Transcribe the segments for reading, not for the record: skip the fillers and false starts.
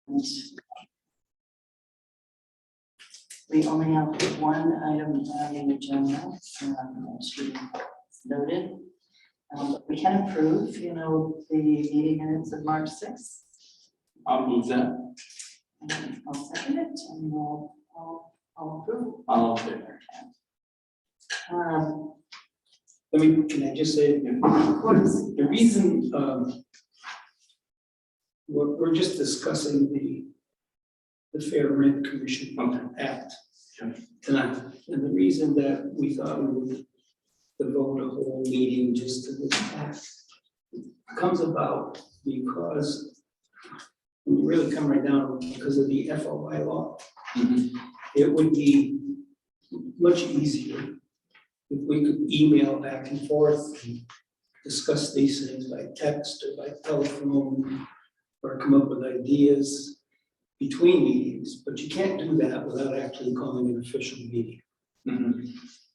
We only have one item on the agenda, as you noted. But we can approve, the meeting minutes of March 6th. I'll move that. And I'll second it, and I'll approve. I'll favor. Can I just say, Of course. the reason, we're just discussing the Fair Rent Commission Act tonight. And the reason that we thought we would devote a whole meeting just to this act comes about because when you really come right down, because of the FOI law, it would be much easier if we could email back and forth and discuss these things by text or by telephone or come up with ideas between meetings, but you can't do that without actually calling an official meeting.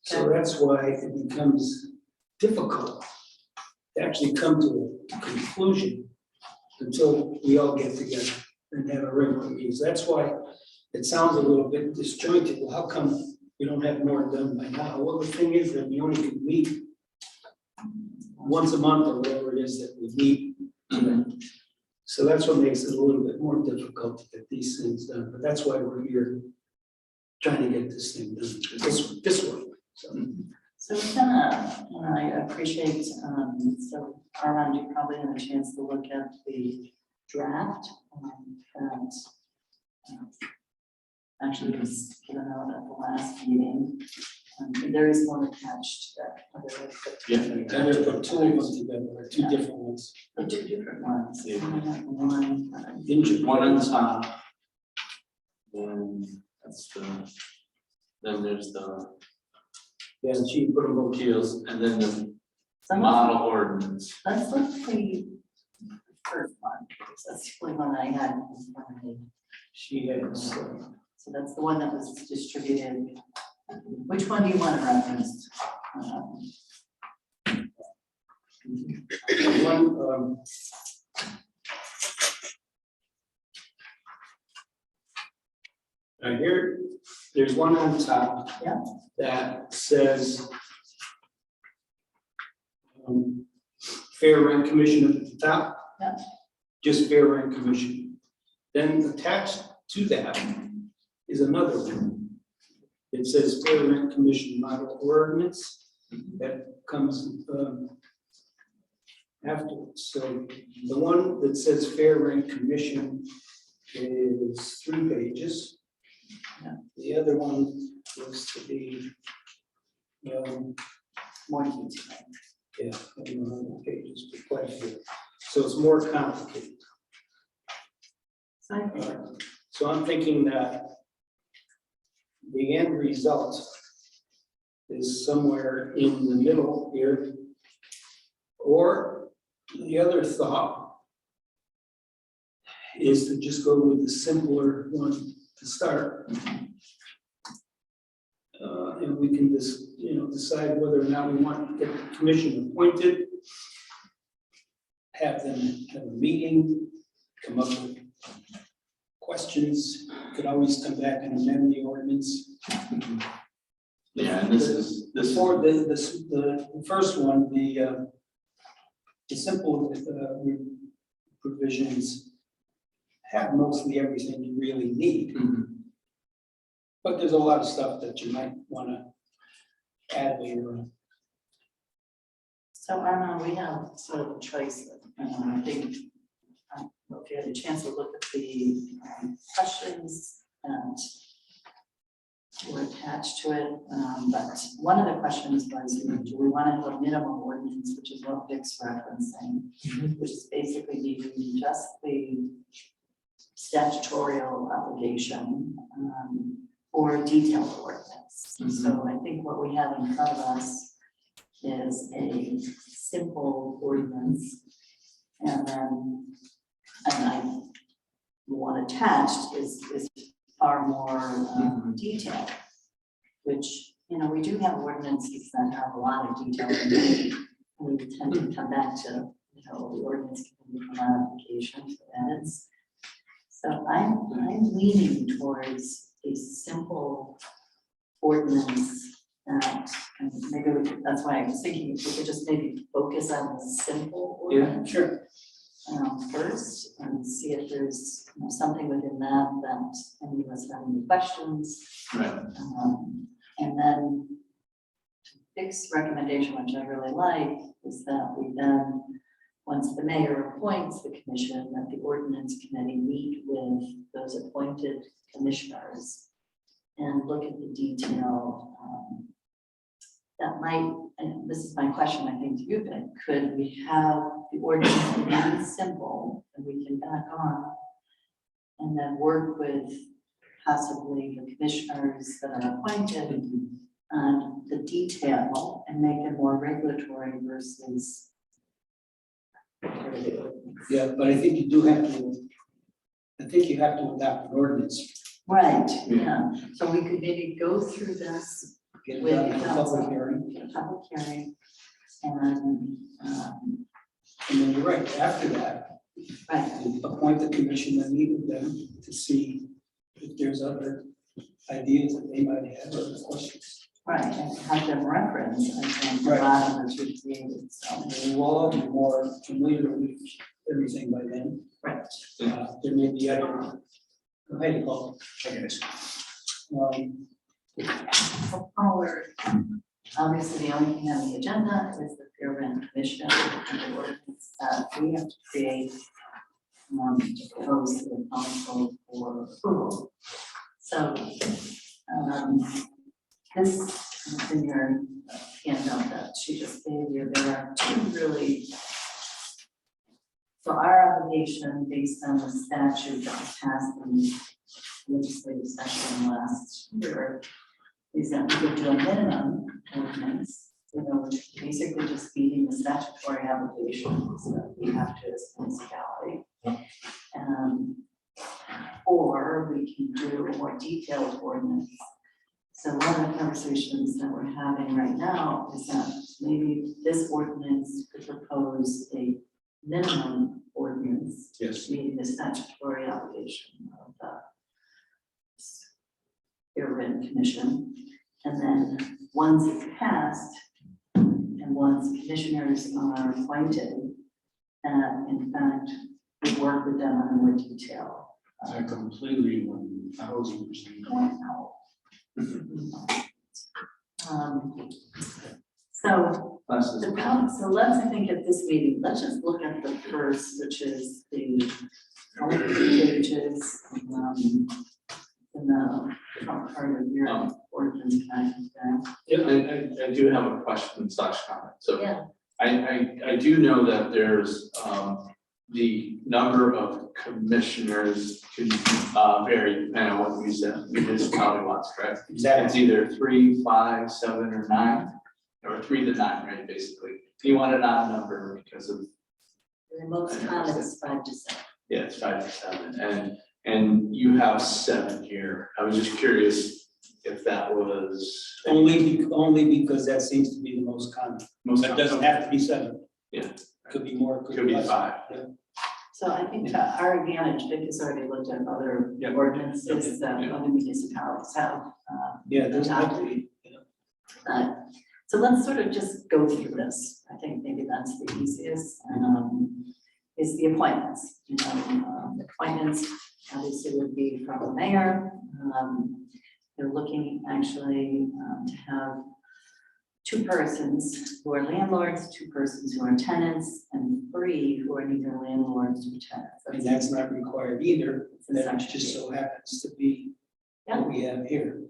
So that's why it becomes difficult to actually come to a conclusion until we all get together and have a regular meeting. So that's why it sounds a little bit disjointed. Well, how come we don't have more done by now? Well, the thing is that we only can meet once a month or whatever it is that we meet. So that's what makes it a little bit more difficult to get these things done. But that's why we're here trying to get this thing done this way. So I appreciate, so Armand, you probably had a chance to look at the draft that actually was given out at the last meeting. There is one attached that. Yeah. And there's put two of them together, or two different ones. The two different ones. Yeah. I have one. One on top. Then that's then there's the Yeah, and she put them both here. appeals, and then the Some of model ordinance. Let's look at the first one, because that's the only one I had in front of me. She has, So that's the one that was distributed. Which one do you want to reference? one, here, there's one on top. Yeah. That says Fair Rent Commission at the top. Yeah. Just Fair Rent Commission. Then attached to that is another one. It says Fair Rent Commission Model Ordinance. That comes afterwards. So the one that says Fair Rent Commission is 3 pages. The other one looks to be More detail. yeah, I don't know how many pages, but quite a few. So it's more complicated. So I'm thinking that the end result is somewhere in the middle here. Or the other thought is to just go with the simpler one to start. And we can just, decide whether or not we want to get the commission appointed, have them have a meeting, come up with questions, could always come back and amend the ordinance. Yeah, and this For the first one, the simple provisions have mostly everything you really need. But there's a lot of stuff that you might want to add later on. So Armand, we have sort of a choice. I think if you had a chance to look at the questions and were attached to it, but one of the questions was, do we want to have a minimum ordinance, which is what Vic's referencing, which is basically just the statutorial obligation or detailed ordinance. So I think what we have in front of us is a simple ordinance, and then the one attached is far more detailed, which we do have ordinances that have a lot of detail in it. We tend to come back to the ordinance can be for modification for edits. So I'm leaning towards a simple ordinance that, and maybe we could, that's why I was thinking if we could just maybe focus on the simple ordinance. Sure. First and see if there's something within that any of us have any questions. Right. And then Dick's recommendation, which I really like, is that we then, once the mayor appoints the commission, that the ordinance committee meet with those appointed commissioners and look at the detail. That might, and this is my question, I think to you, Vic, could we have the ordinance be simple and we can back on and then work with possibly the commissioners that are appointed on the detail and make it more regulatory versus. Yeah, but I think you do have to, I think you have to adopt an ordinance. Right, yeah, so we could maybe go through this Get it with done the in a council, public hearing, get a public hearing, and, and then you're right, after that, right, you appoint the commission and meet with them to see if there's other ideas that they might have or questions. right, and have them reference, I think, a Right. lot of the two created, so, And we'll all be more familiar with everything by then. right. There may be other, go ahead, Paul. Forward. Obviously, the only thing on the agenda is the Fair Rent Commission and the ordinance that we have to create to propose to the council for approval. So, this is in your handout that she just gave you. There are two really. So our obligation based on the statute that was passed in legislative session last year is that we would do a minimum ordinance, which is basically just meeting the statutory obligations that we have to as a municipality. Or we can do a more detailed ordinance. So one of the conversations that we're having right now is that maybe this ordinance could propose a minimum ordinance. Yes. Meeting the statutory obligation of the Fair Rent Commission. And then once it's passed, and once commissioners are appointed, in fact, we work with them on more detail. I completely 1000% Going out. So Classes. the problem, so let's, I think at this meeting, let's just look at the first, which is the pages in the front part of your ordinance kind of thing. Yeah, I do have a question / comment. So Yeah, I do know that there's the number of commissioners can vary depending on what municipality wants, correct? It's either 3, 5, 7, or 9, or 3 to 9, right, basically. You want an odd number because of, the most common is 5 to 7. yeah, it's 5 to 7, and you have 7 here. I was just curious if that was. Only because that seems to be the most common. Most It doesn't have to be 7. Yeah. Could be more, Could be less. 5. Yeah. So I think to our advantage, Vic has already looked at other Yeah. ordinances that Yeah. other municipalities have. Yeah, there's adopted. So let's sort of just go through this. I think maybe that's the easiest, is the appointments. The appointments obviously would be from the mayor. They're looking actually to have 2 persons who are landlords, 2 persons who are tenants, and 3 who are neither landlords or tenants. And that's not required either. It's in That section just B. so happens to be what we have here.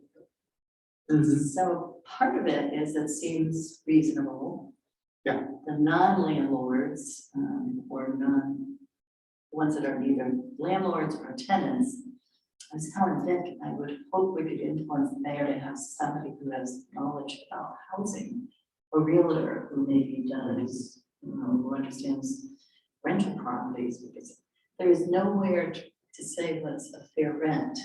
So part of it is it seems reasonable. Yeah. The non-landlords, or ones that are neither landlords or tenants, I was telling Vic, I would hope we could influence the mayor to have somebody who has knowledge about housing, a realtor who maybe does, who understands rental properties, because there is nowhere to say what's a fair rent.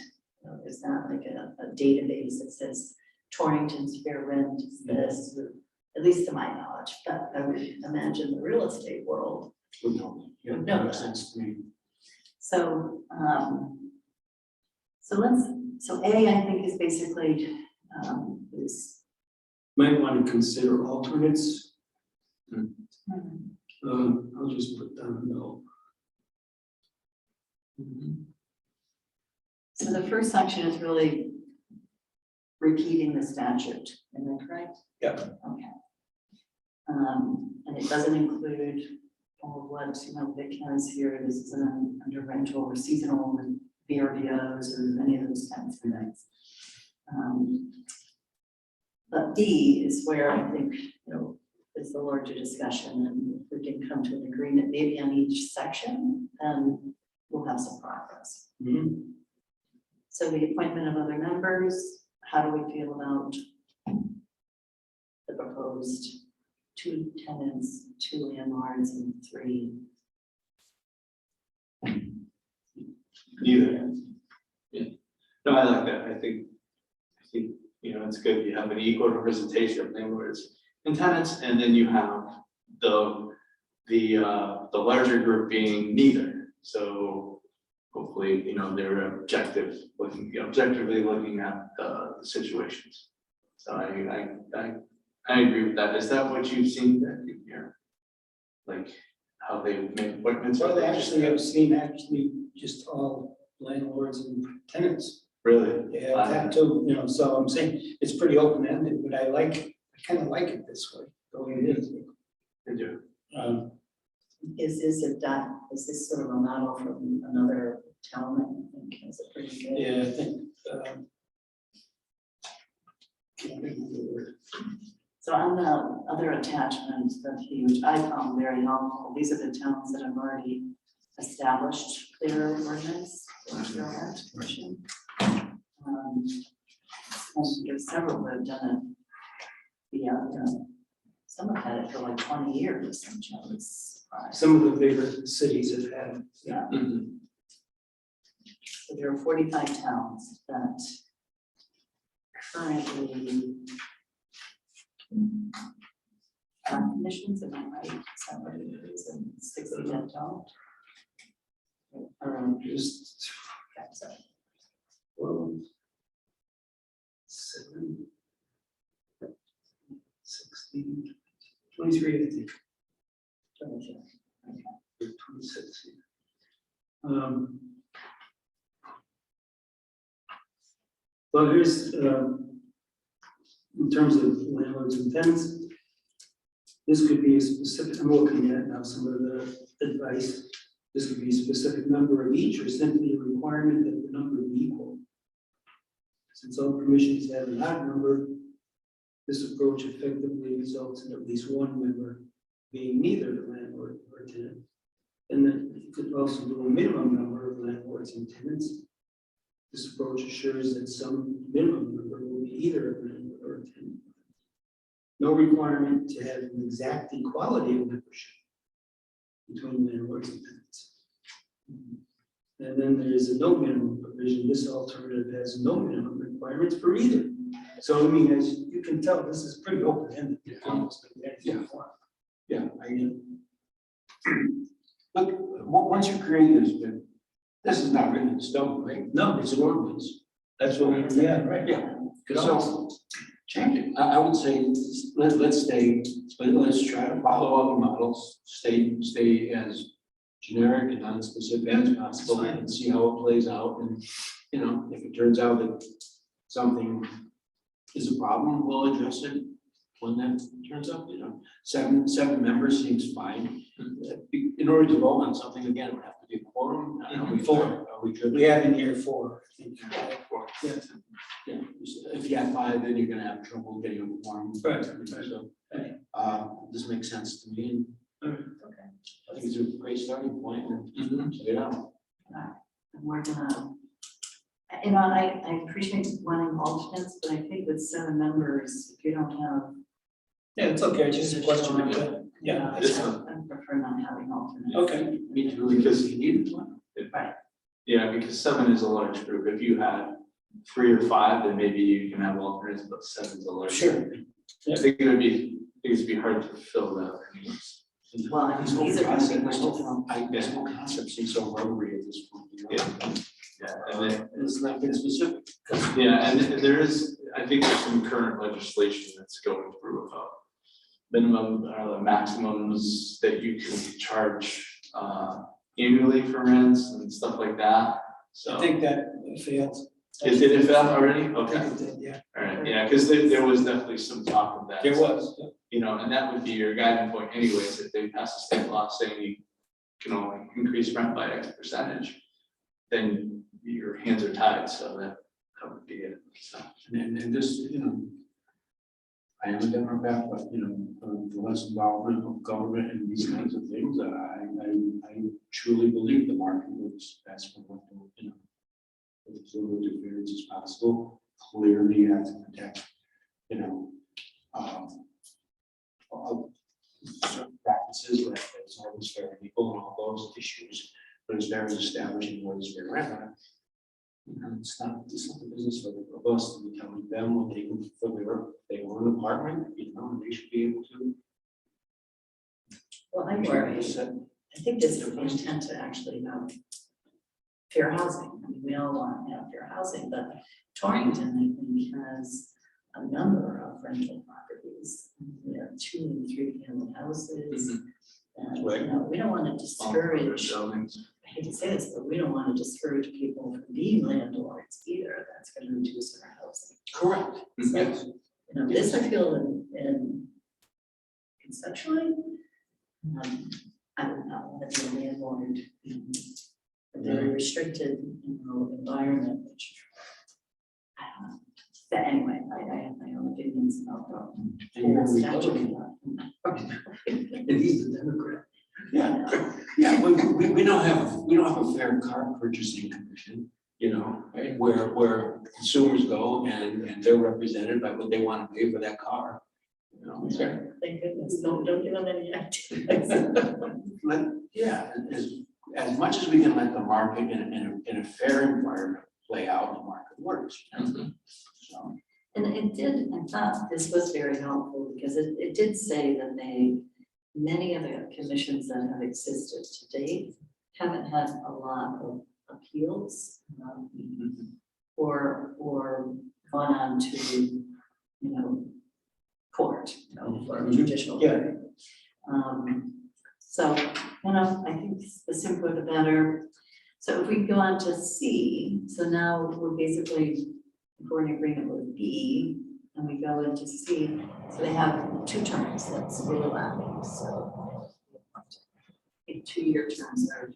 There's not like a database that says Torrington's fair rent is this, at least to my knowledge, but I would imagine the real estate world. would know. Yeah, Would that know makes that. sense to me. So, So A, I think, is basically, is. Might want to consider alternates. I'll just put down no. So the first section is really repeating the statute, am I correct? Yeah. Okay. And it doesn't include all of what, Vic has here, this is an under rental or seasonal and VRBOs or any of those kinds of things. But B is where I think, is the larger discussion, and if we can come to an agreement maybe on each section, then we'll have some progress. So the appointment of other members, how do we feel about the proposed 2 tenants, 2 landlords, and 3? Either. Yeah. No, I like that. I think, it's good. You have an equal representation of landlords and tenants, and then you have the larger group being neither. So hopefully, they're objectively looking at the situations. So I agree with that. Is that what you've seen that here? Like how they make appointments? Well, actually, I've seen just all landlords and tenants. Really? Yeah, that too, so I'm saying it's pretty open-ended, but I kind of like it this way, the way it is. I do. Is this sort of a model from another town? I think is it pretty good? Yeah, I think. Can't remember the word. So on the other attachment that which I found very helpful, these are the towns that have already established their ordinance, their art version. And there's several that have done it. Yeah, some have had it for like 20 years. Some of the bigger cities have had. Yeah. So there are 45 towns that currently have commissions, am I right? Is that what it is? And 60 that don't? Just Okay, so 12, 7, 16, 23, I think. 22. Okay. 26. Well, here's in terms of landlords and tenants, this could be a specific. I'm looking at now some of the advice. This could be a specific number of each, or simply a requirement that the number be equal. Since all permissions have an odd number, this approach effectively results in at least one member being neither the landlord or tenant. And then you could also do a minimum number of landlords and tenants. This approach assures that some minimum number will be either a landlord or a tenant. No requirement to have an exact equality of membership between landlords and tenants. And then there is a no minimum provision. This alternative has no minimum requirements for either. So I mean, as you can tell, this is pretty open-ended. Yeah, look, once you create this is not written in stone, right? No, It's an ordinance. that's what we, yeah, right. Yeah. So change it. I would say, let's stay, let's try to follow all the models, stay as generic and non-specific as possible and see how it plays out. And, if it turns out that something is a problem, we'll address it when that turns up. Seven members seems fine. In order to vote on something, again, it would have to be a quorum. We have in here 4. I think. Yeah, if you have 5, then you're gonna have trouble getting a quorum. Right. So, this makes sense to me. Okay. I think it's a great starting point. And check it out. And we're gonna, I appreciate wanting alternates, but I think with 7 members, if you don't have. Yeah, it's okay. It's just a question. Yeah. I prefer not having alternates. Okay. Me too, because you need one. Right. Yeah, because 7 is a large group. If you had 3 or 5, then maybe you can have alternates, but 7 is a large group. Sure. I think it'd be hard to fill that. Well, I mean, these are gonna be my difficult. This whole concept seems so rubbery at this point. Yeah. Yeah, and then, It's not been specific. yeah, and there is, I think there's some current legislation that's going through about minimum, the maximums that you can charge, annually for rents and stuff like that, so. I think that failed. Did it fail already? I Okay, think it did, yeah. all right, yeah, because there was definitely some talk of that. There was. You know, and that would be your guiding point anyways, if they pass a state law saying you can only increase rent by X percentage, then your hands are tied, so that would be it, so. And this, I am a Democrat, but, the less involvement of government in these kinds of things, I truly believe the market works best for what, with as little interference as possible. Clearly, you have to protect, certain practices, like it's always fair and equal and all those issues, but as far as establishing what is fair rent, it's not the business of us to be telling them what they can, they own an apartment, and they should be able to. Well, I'm worried. I think this is the intent to actually have fair housing. I mean, we all want to have fair housing, but Torrington, I think, has a number of rental properties. 2 and 3 family houses. And, we don't want to discourage, I hate to say this, but we don't want to discourage people from being landlords either. That's going to reduce our housing. Correct. So, Yes. This I feel in conceptually, I would not want to be a landlord in a very restricted, environment, which I don't know. But anyway, I have my own opinions about that. And you're a Statute. Republican. And he's the Democrat. Yeah, we don't have a fair car purchasing commission, right, where consumers go and they're represented by what they want to pay for that car. Thank goodness, don't give them any ideas. Yeah, as much as we can let the market in a fair environment play out, the market works. So, And it did, I thought this was very helpful because it did say that many of the commissions that have existed to date haven't had a lot of appeals, or gone on to, court, for judicial. Yeah. So, I think the simpler the better. So if we go on to C, so now we're basically, if we're in agreement with B, and we go into C, so they have 2 terms that's overlapping, so. I think 2-year terms are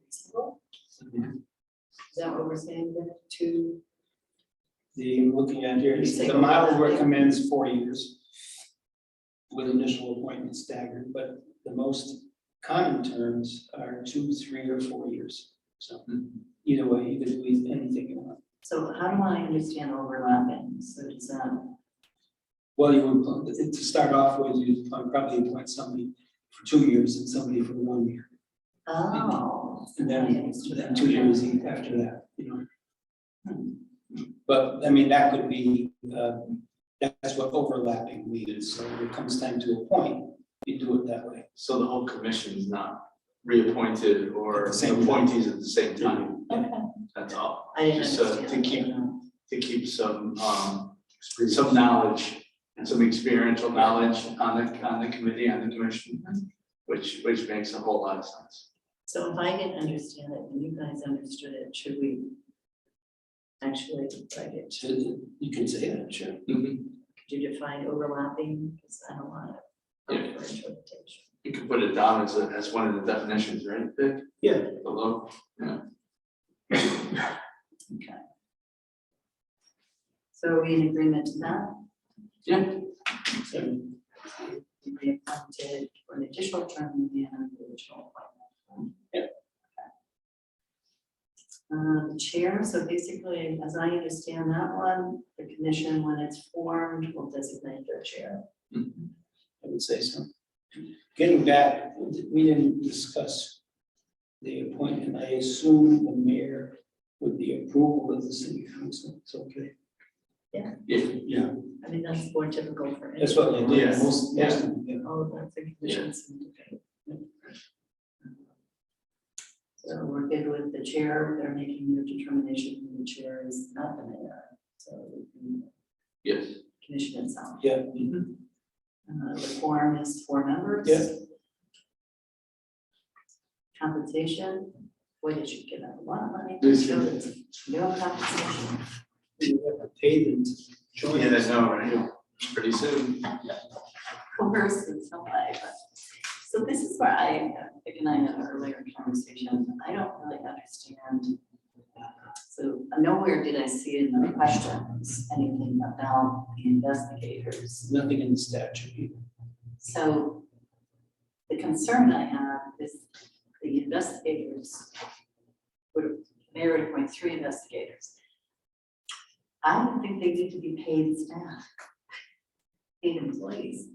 reasonable. Is that what we're saying, there? 2? I'm looking at here, the model recommends 4 years with initial appointment staggered, but the most common terms are 2, 3, or 4 years. So either way, you can do anything you want. So how do I understand overlapping? So does that, Well, you would, to start off with, you'd probably appoint somebody for 2 years and somebody for 1 year. oh. And I then understood. 2 years after that, But I mean, that could be, that's what overlapping means. So when it comes time to appoint, you do it that way. So the whole commission is not reappointed or At the same time. appointees at the same time, Okay, that's all. I didn't Just, understand. to keep some knowledge and some experiential knowledge on the committee, on the commission, which makes a whole lot of sense. So if I didn't understand it and you guys understood it, should we actually write it? You can say that, sure. Could you define overlapping? Because I don't want to Yeah. for interpretation. You could put it down as one of the definitions, right, Vic? Yeah. Below, yeah. Okay. So are we in agreement to that? Yeah. So, We appointed for an additional term and the original appointment. Yep. Chair, so basically, as I understand that one, the commission, when it's formed, will designate their chair. I would say so. Getting back, we didn't discuss the appointment. I assume the mayor with the approval of the city council. It's okay. Yeah. I mean, that's more typical for. That's what they do. Yes. Most of them, yeah. All of that's a commission. So So we're good with the chair, they're making their determination, the chair is not the mayor, so the Yes. commission itself. Yeah. The quorum is 4 members. Yeah. Compensation, boy, did you get a lot of money. This No is- compensation. You have to pay them to join. Yeah, us. that's no, right? Pretty soon. Coerced in some way, but. So this is where Vic and I had an earlier conversation, I don't really understand. So nowhere did I see in the questions anything about the investigators. Nothing in the statute either. So the concern I have is the investigators, would mayor would appoint 3 investigators. I don't think they need to be paid staff, paid employees.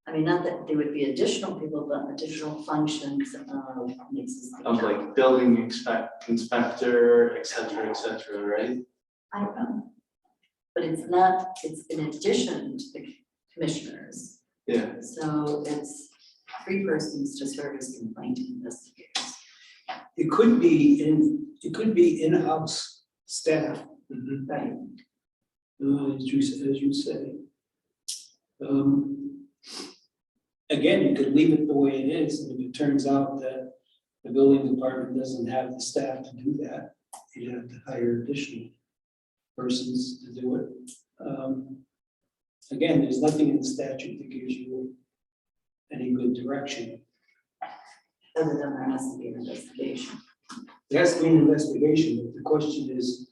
I mean, not that there would be additional people, but additional functions of existing. Of like building inspector, et cetera, right? I don't know. But it's not, it's in addition to the commissioners. Yeah. So it's 3 persons to serve as complaint investigators. It could be in-house staff, Right. as you say. Again, you could leave it the way it is, and if it turns out that the building department doesn't have the staff to do that, you'd have to hire additional persons to do it. Again, there's nothing in the statute that gives you any good direction. Other than there has to be an investigation. There has to be an investigation, but the question is,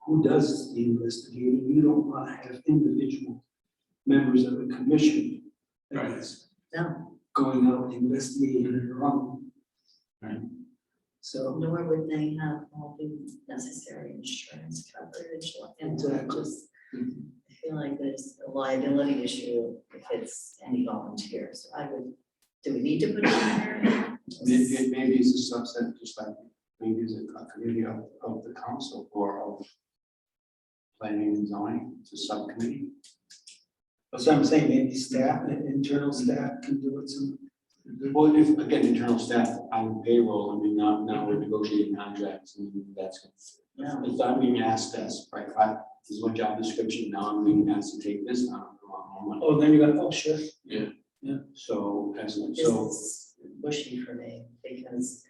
who does the investigating? You don't want to have individual members of the commission Right. that's No, going out and investigating on their own. Right. So, nor would they have all the necessary insurance coverage. And Exactly. just, I feel like there's a liability issue if it's any volunteer. So I would, do we need to put it in there? Maybe it's a subset, just like maybe it's a committee of the council or of planning and zoning, it's a subcommittee. that's what I'm saying, maybe staff, internal staff can do it some. Well, if, again, internal staff on payroll, I mean, now we're negotiating contracts and that's, No. if I'm being asked this, right, this is my job description, now I'm being asked to take this on, I want more money. Oh, then you got, oh, sure. So, as, This so, is bushy for me because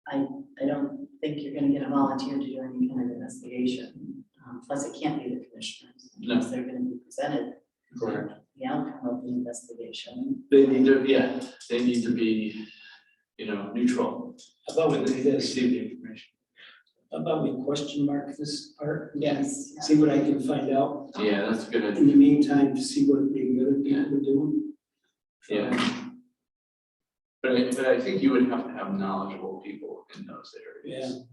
I don't think you're gonna get a volunteer to do any kind of investigation. Plus, it can't be the commissioners, because they're gonna be presented correct. the outcome of the investigation. They need to be, neutral. How about we when do they this? receive the information. How about we question mark this part? Yes. See what I can find out. Yeah, that's a good In idea. the meantime, to see what the other people are doing. Yeah. But I think you would have to have knowledgeable people in those areas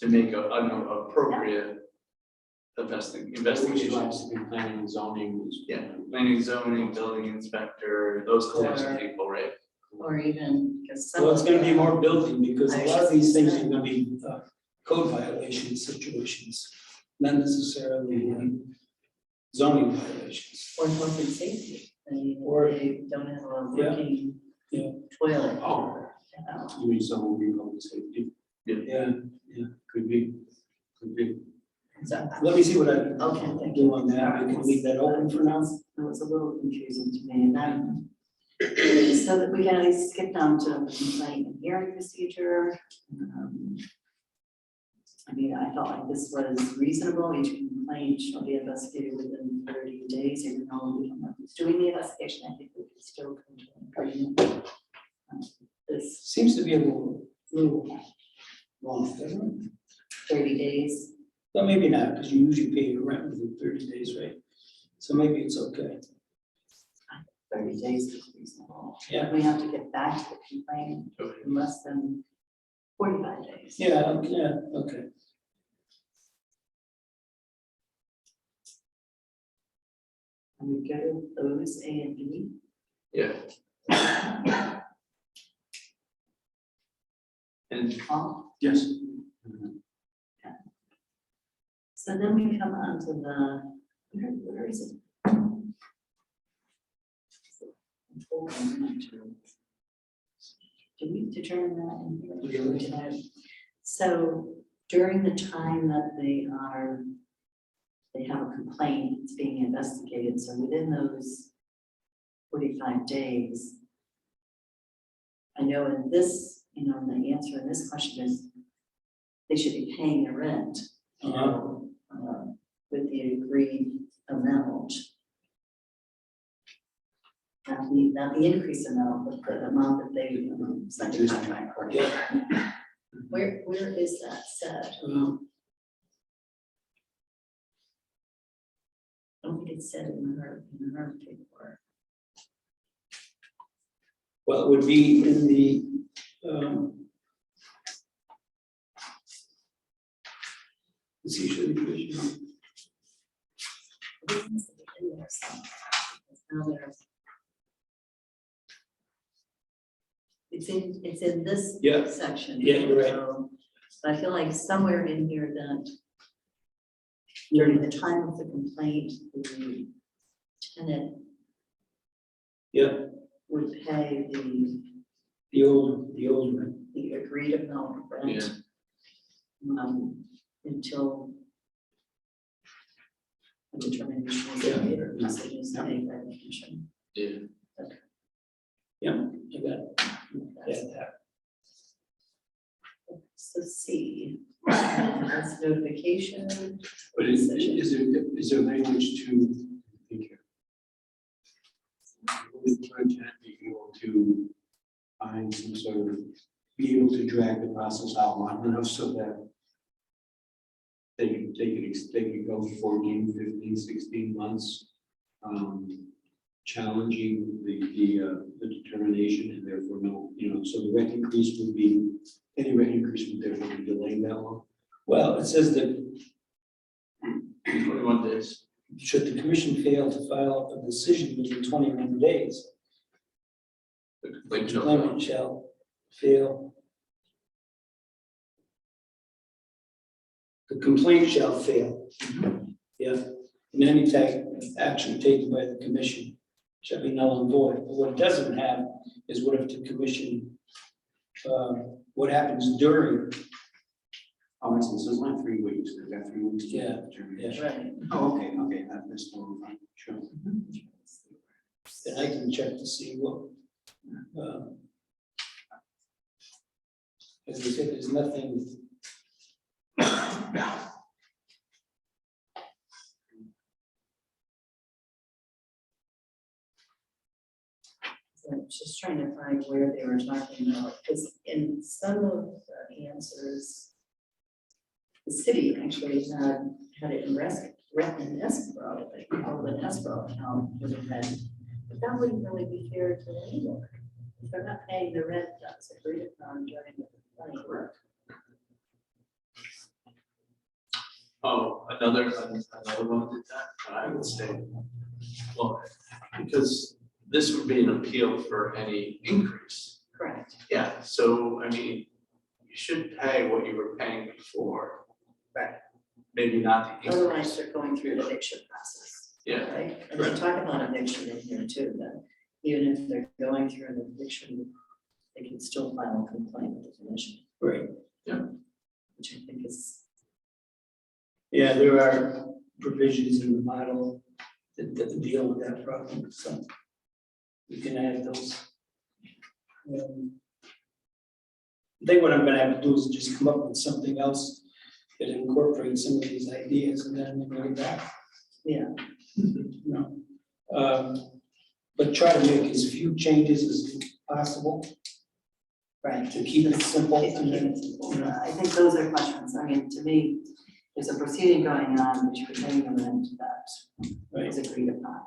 to make an appropriate Which investigation. likes to be planning and zoning. Yeah, planning, zoning, building inspector, those types of people, right? Or even, because some. Well, it's gonna be of more building, because a lot of these things are I gonna be code violation situations, not necessarily zoning violations. Or health and safety, Or- they don't have a Yeah, working yeah. toilet. Oh. You mean someone will be public safety? Yeah, Could be. So, let me see what I okay, can thank do you. on that, we can leave that open for now. It was a little confusing to me, and then, so that we can at least skip down to the complaint and hearing procedure. I mean, I felt like this was reasonable, each complaint shall be investigated within 30 days, even though we don't know who's doing the investigation, I think we can still come to an agreement. This Seems to be a little long, doesn't it? 30 days, But maybe not, because you usually pay your rent within 30 days, right? So maybe it's okay. 30 days is reasonable. Yeah. We have to get back to the complaint Okay. in less than 45 days. Yeah, okay. And we go to those A and B. Yeah. And Paul? Yes. So then we come on to the, where is it? Did we determine that in here? We already Did I? So during the time that they have a complaint, it's being investigated, so within those 45 days, I know in this, the answer in this question is they should be paying their rent, with the agreed amount. Not the increased amount, but the amount that they signed a contract for. Yeah. Where is that said? I don't think it's said in her paperwork. Well, it would be in the, it's usually provision. It needs to be in there somewhere, because now there's. It's in this Yeah. section. Yeah, you're right. So I feel like somewhere in here that during the time of the complaint, the tenant Yeah, would pay the old one. the agreed amount of rent. Until a determination is Yeah. made or decision is made by the commission. Yeah. Yeah, I got it. Yeah, So C, that's notification. But is there language to, I think here? Would the tenant be able to find some sort of, be able to drag the process out long enough so that they could go 14, 15, 16 months, challenging the determination and therefore no, so the rent increase would be, any rent increase would therefore be delayed that long? well, it says that 21 days. should the commission fail to file a decision within 21 days, The the complaint shall- complainant shall fail. The complaint shall fail. Yeah, and any type of action taken by the commission shall be null and void. But what it doesn't have is what if the commission, what happens during, Oh, it's this is like 3 weeks, they've got 3 weeks. to Yeah, determination. Right. Oh, okay, that's totally fine, sure. and I can check to see what. As I said, there's nothing. So I'm just trying to find where they were talking about, because in some of the answers, the city actually had it in escrow, they called it escrow account for the rent. But that wouldn't really be fair to the landlord. If they're not paying the rent, that's agreed upon during the complaint. Oh, another one did that, I would say, well, because this would be an appeal for any increase. Correct. Yeah, so, I mean, you should pay what you were paying before. Right. Maybe not the Otherwise, increase. they're going through the eviction process. Yeah. Right, and they talk about eviction in here too, that even if they're going through an eviction, they can still file a complaint with the commission. Right. Which I think is, Yeah, there are provisions in the model that deal with that problem, so we can add those. I think what I'm gonna have to do is just come up with something else that incorporates some of these ideas and then bring it back. yeah, But try to make as few changes as possible right. to keep it simple. And then, I think those are questions, I mean, to me, there's a proceeding going on, which you're paying the rent that Right. is agreed upon.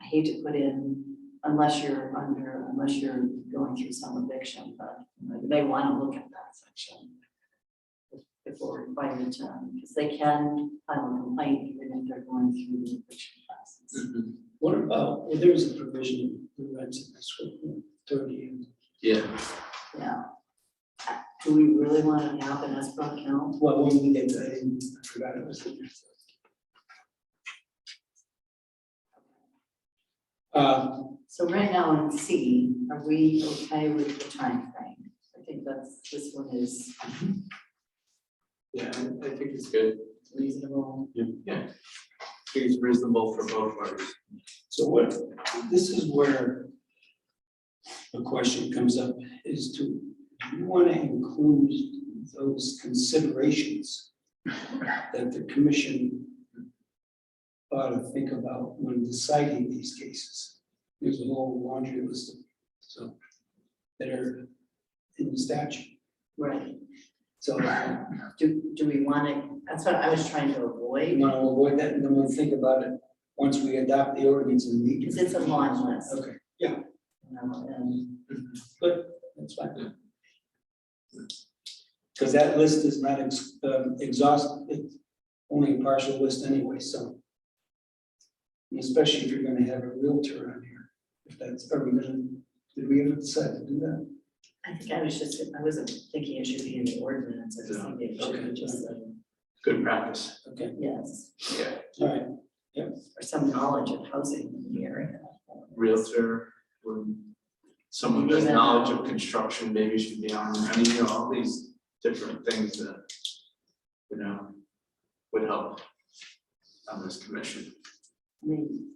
I hate to put in, unless you're going through some eviction, but you may want to look at that section before required to, because they can file a complaint even if they're going through the eviction process. What about, well, there's a provision that rents in this 30 years. Yeah, Yeah. Do we really want to have an escrow account? Well, when we get to, I forgot it was in there. So right now in C, are we okay with the time frame? I think this one is Yeah, I think it's good. reasonable. Yeah. It's reasonable for both parties. So what, this is where the question comes up, is do you want to include those considerations that the commission ought to think about when deciding these cases? There's a whole laundry list of, so, that are in the statute. Right. So Do we want to, that's what I was trying to you avoid, want to avoid that, and then we'll think about it once we adopt the ordinance and meet. because it's a long list. Okay, You know, and good, that's fine. Because that list is not exhaustive, it's only a partial list anyway, so. And especially if you're gonna have a realtor on here, if that's, are we gonna, did we ever decide to do that? I think I wasn't thinking it should be in the ordinance, I just think it should be Okay. just, Good practice. Okay, yes, Yeah. all right, or some knowledge of housing in the area. Realtor, or someone with knowledge of construction, maybe should be on, I mean, you know, all these different things that, you know, would help on this commission. I mean,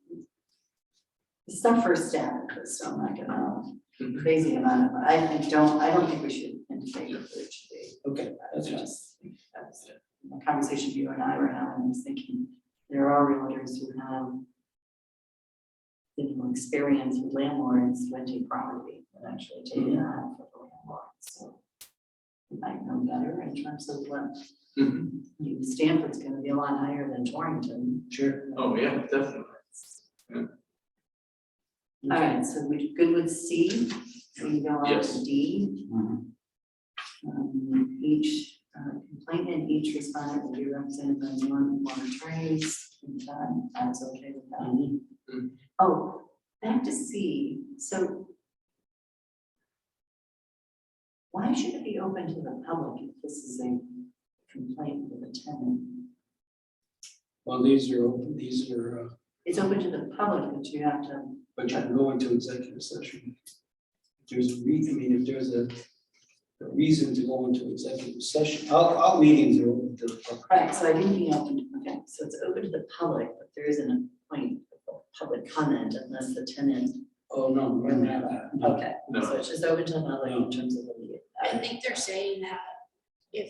it's not first step, so I'm not gonna crazy about it, but I don't think we should indicate that it should be. okay, that's fine. That's the conversation you and I were having, I was thinking, there are realtors who have, you know, experience with landlords renting property and actually taking it out for the landlord, so you might know better in terms of what, Mhm. I mean, Stanford's gonna be a lot higher than Torrington. Sure. Oh, yeah, definitely. All right, so we good with C, so you go on Yes. to D. Each complainant, each respondent will be represented by one or more attorneys, and that's okay with that. Mhm. Oh, back to C, so why should it be open to the public if this is a complaint with a tenant? Well, these are, It's open to the public, but you have to, but you can go into executive session. If there's a reason, I mean, if there's a reason to go into executive session, all meetings are open to the public. right, so I didn't mean open, okay, so it's open to the public, but there isn't a point of public comment unless the tenant. Oh, no, we're not, no. Okay, No. so it's just open to the public in terms of the meeting. I think they're saying that if,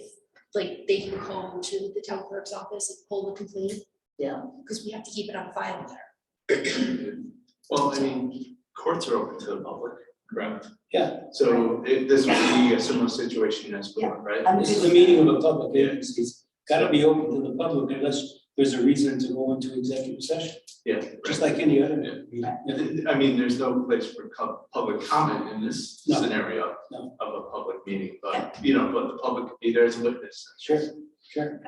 like, they can call to the town clerk's office and pull the complaint, Yeah, because we have to keep it on file there. Well, I mean, courts are open to the public, correct? Yeah, So this would be a similar situation as court, right? I'm this good is a with meeting that. of a public agency, it's gotta be open to the public unless there's a reason to go into executive session, Yeah. just like any other Yeah. meeting. Yeah. I mean, there's no place for public comment in this No. scenario No. of a public meeting, but, you know, but the public could be there as a witness. Sure, sure.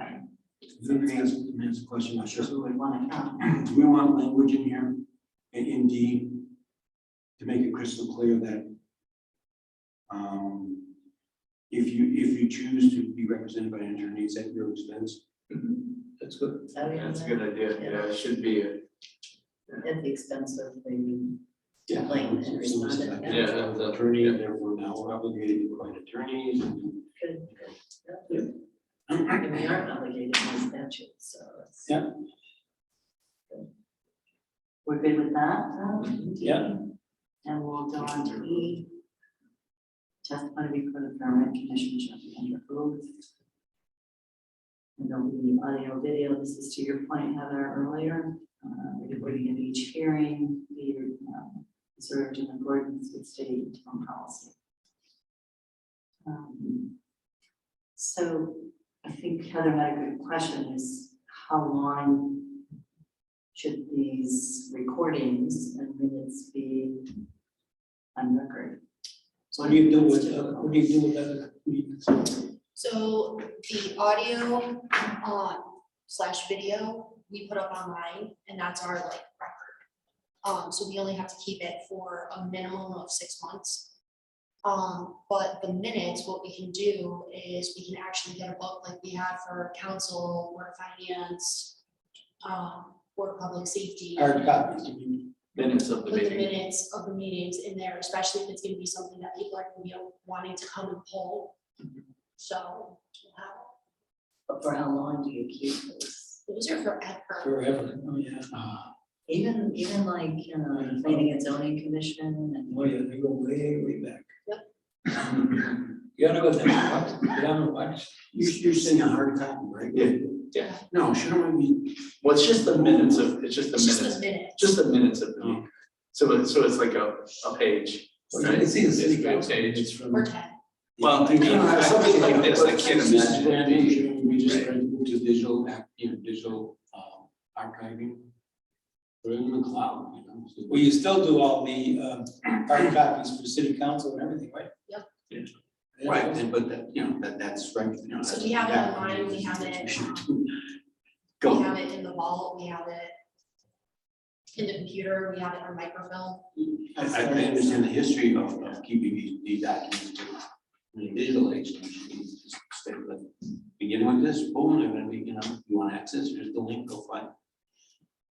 Let me ask a question, not sure. Who would want to come? Do we want language in here, in D, to make it crystal clear that if you choose to be represented by an attorney, it's at your expense? That's good. Oh, yeah, That's a good idea, yeah, it should be, at the expense of the, Yeah. Complaint and So it's like, respondent, yeah. the attorney, and therefore now we're obligated to provide attorneys. good, good. And we aren't obligated by statute, so it's. Yeah. Good. We're good with that, Yeah. And we'll go on to E. Testimony before the permanent commission shall be under oath. And there'll be audio, video, this is to your point, Heather, earlier, recording of each hearing, be observed in accordance with state and town policy. So I think Heather had a good question, is how long should these recordings and minutes be on record? So what do you do with other meetings? So the audio slash video, we put up online, and that's our like record. So we only have to keep it for a minimum of 6 months. But the minutes, what we can do is we can actually get a book like we had for council, board of finance, board of public safety. Hard copies, you mean? Minutes of the put the meeting. minutes of the meetings in there, especially if it's gonna be something that people are gonna be wanting to come and pull. So we'll have, But for how long do you keep this? those are forever. Forever, oh, yeah. Even like, planning and zoning commission and. Oh, yeah, they go way, way back. Yep. You gotta go there, get on the watch. You're saying a hard copy, right? Yeah. No, shouldn't we be? Well, it's just the minutes of, it's just the It's just minutes, the minutes. just the minutes of the meeting. So it's like a page. Well, you can see the city It's a council page. minutes from. Or 10. Well, something like this, I can't imagine. We just went to digital, digital archiving. Put it in the cloud, you know. so- Well, you still do all the hard copies for city council and everything, right? Yep. Yeah. Right, and but that, that's right, So we have it online, we have it, we Go. have it in the vault, we have it in the computer, we have it on microfilm. I understand the history of keeping these documents in the digital age. You just stay with, begin with this, boom, they're gonna be, you want access, here's the link, go find.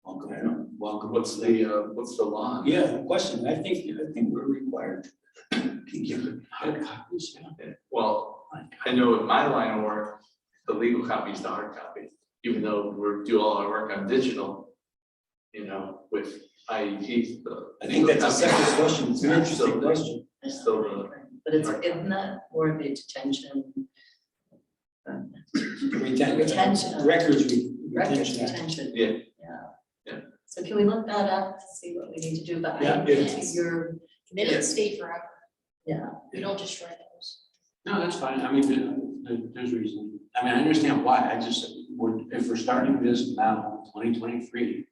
Welcome, welcome. What's the law? Yeah, question, I think we're required to give it. Hard copies, yeah. Well, I know in my line of work, the legal copy is the hard copy, even though do all our work on digital, with IEPs. I think that's a separate question, it's an interesting question. Still the. But isn't that more of a detention? Retention. Records Records retention. retention. Yeah. Yeah. So can we look that up to see what we need to do, but Yeah, I it think you're, Minutes stay forever, yeah, we don't destroy those. No, that's fine, I mean, there's reason, I mean, I understand why, I just, if we're starting this now, 2023.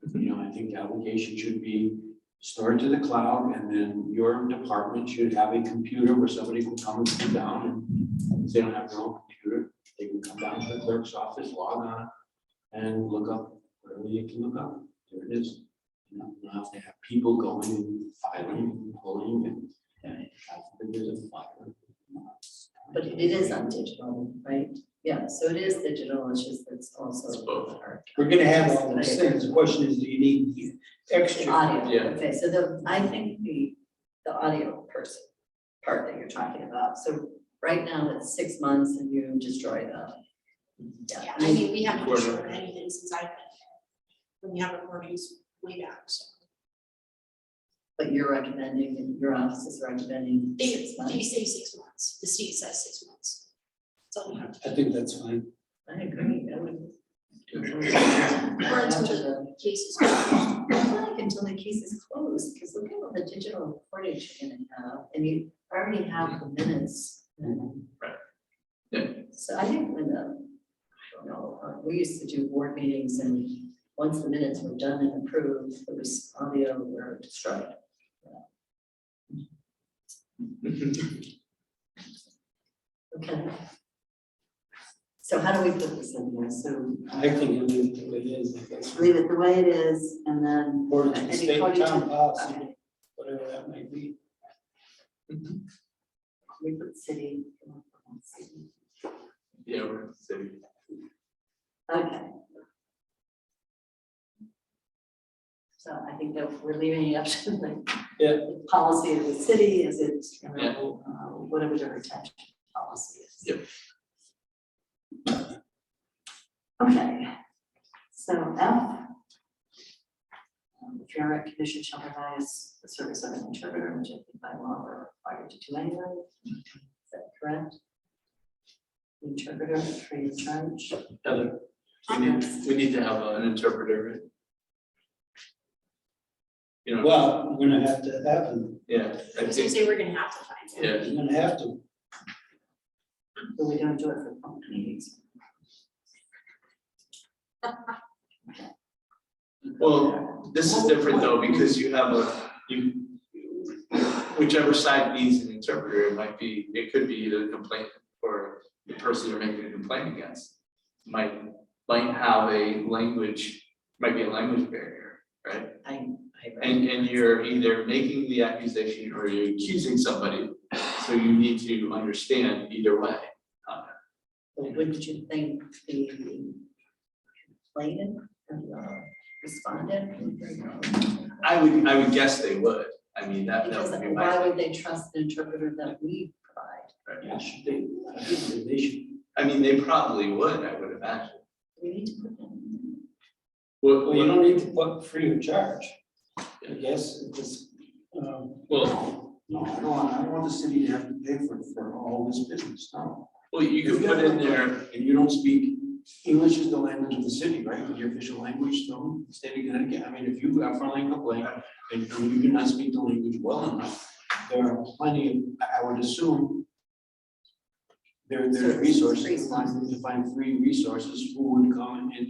I think the application should be stored to the cloud, and then your department should have a computer where somebody can come and sit down, and if they don't have their own computer, they can come down to the clerk's office, log on, and look up whatever you can look up, there it is. You don't have to have people going and filing and pulling, and I think there's a file. but it is on digital, right? Yeah, so it is digital, it's just, it's also. It's both. hard. We're gonna have all those things, the question is, do you need the extra? Audio, Yeah. okay, so I think the audio part that you're talking about, so right now it's 6 months and you destroy them. Yeah, I mean, we haven't destroyed anything since I've been here. And we have recordings way back, so. But you're recommending, and your office is recommending They 6 months. say 6 months, the state says 6 months. So we have to, I think that's fine. I agree, I would. or until After the cases. I feel like until the case is closed, because look at all the digital recording you're gonna have, and you already have the minutes. Right. Yeah. So I think when I don't know, we used to do board meetings, and once the minutes were done and approved, it was audio were destroyed. Okay. So how do we put this in here? So I think it is the way it is, I guess. leave it the way it is, and then. Or the and state Cody town can- policy, okay. whatever that might be. We put city. Yeah, we're city. Okay. So I think that we're leaving it up to the. Yeah. the policy of the city, is it, Yeah. whatever the retention policy is. Yep. Okay, so F. The Fair Rent Commission shall provide the service of an interpreter, which I think by law we're required to do anyway. Is that correct? Interpreter free of charge. Heather, we need to have an interpreter, right? Well, we're gonna have to have them, Yeah, I I was gonna think, say we're gonna have to find it. yeah, we're gonna have to. But we don't do it for public meetings. well, this is different though, because you have whichever side needs an interpreter, it could be either a complaint or the person you're making a complaint against. Might have a language barrier, right? And you're either making the accusation or you're accusing somebody, so you need to understand either way. But wouldn't you think the complainant, responded? I would guess they would. I mean, that Because would be why my, would they trust the interpreter that we provide? Yeah, should they, I think they should. I mean, they probably would, I would imagine. We need to put them. Well, you don't need to put free of charge. I guess it's, Well, No, I don't want the city to have to pay for all this business, no. you could put in there, And you don't speak, English is the language of the city, right, your official language, no, state of Connecticut, I mean, if you have a foreign complaint and you do not speak the language well enough, there are plenty of, I would assume, there's resources, to find free resources who would come and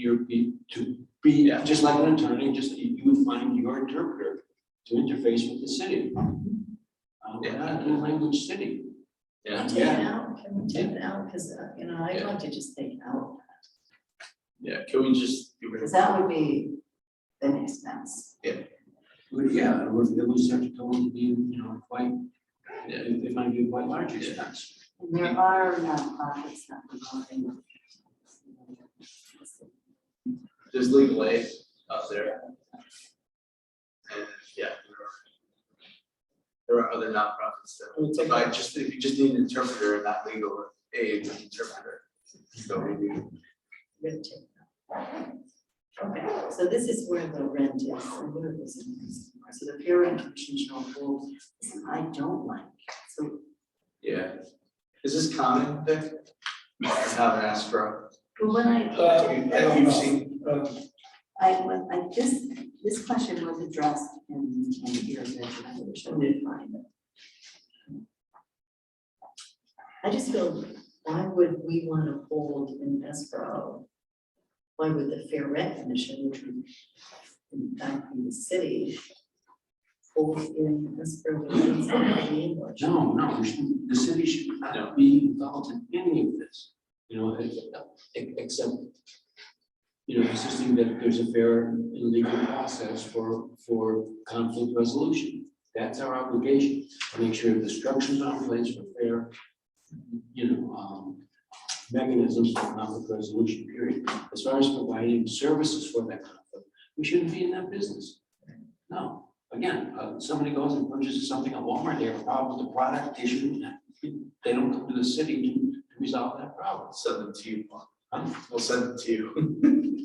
Yeah. just like an attorney, you would find your interpreter to interface with the city. We're not in a language city. yeah, Take it out, can we take it out? Because, I'd like to just take out, yeah, can we just get rid because of that would be an expense. But yeah, it was told to be, quite, Yeah. it might be quite large expense. And there are nonprofits that provide. There's legal aid out there. And yeah, there are other nonprofits that provide just, if you just need an interpreter and not legal aid, an interpreter. So maybe, Really take that. Okay, so this is where the rent is, and where it is. So the fair rent commission shall hold, I don't like, so, yeah. Is this common, Vic? Have an escrow? but when Have you seen? this question was addressed in here, I wish I did find it. I just feel, why would we want to hold an escrow? Why would the Fair Rent Commission, which would in fact be the city, hold in escrow? No, the city should not be involved in any of this, except, insisting that there's a fair and legal process for conflict resolution. That's our obligation, to make sure the structures are in place for fair, mechanisms for conflict resolution, period. As far as providing services for that conflict, we shouldn't be in that business. No, again, somebody goes and purchases something at Walmart, they have a problem with the product, they don't come to the city to resolve that problem. Send it to you. Huh? We'll send it to you.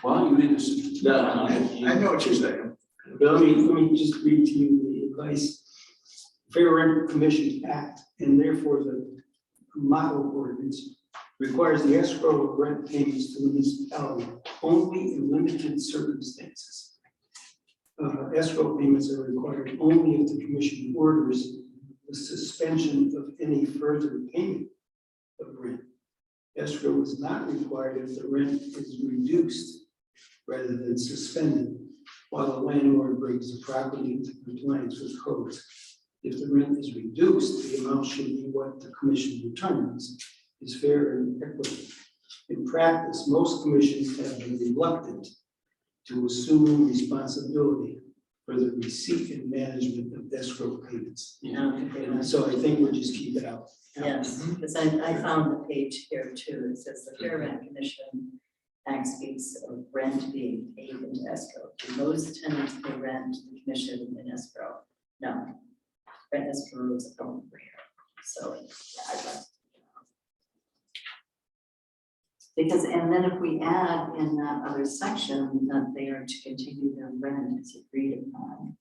Well, you either. No, I know what you're saying. but let me just read to you the advice. Fair Rent Commission Act, and therefore the model ordinance requires the escrow of rent payments to the municipality only in limited circumstances. Escrow payments are required only if the commission orders the suspension of any further payment of rent. Escrow is not required if the rent is reduced rather than suspended while the landlord brings the property into compliance with codes. If the rent is reduced, the amount should be what the commission determines is fair and equitable. In practice, most commissions have been reluctant to assume responsibility for the receipt and management of escrow payments. And so I think we'll just keep it out. Yes, because I found the page here too, it says the Fair Rent Commission Act speaks of rent being paid into escrow. Do most tenants pay rent to the commission in escrow? No. Rent escrow is a rare. So, yeah, I'd like to. Because, and then if we add in that other section that they are to continue their rent as agreed upon.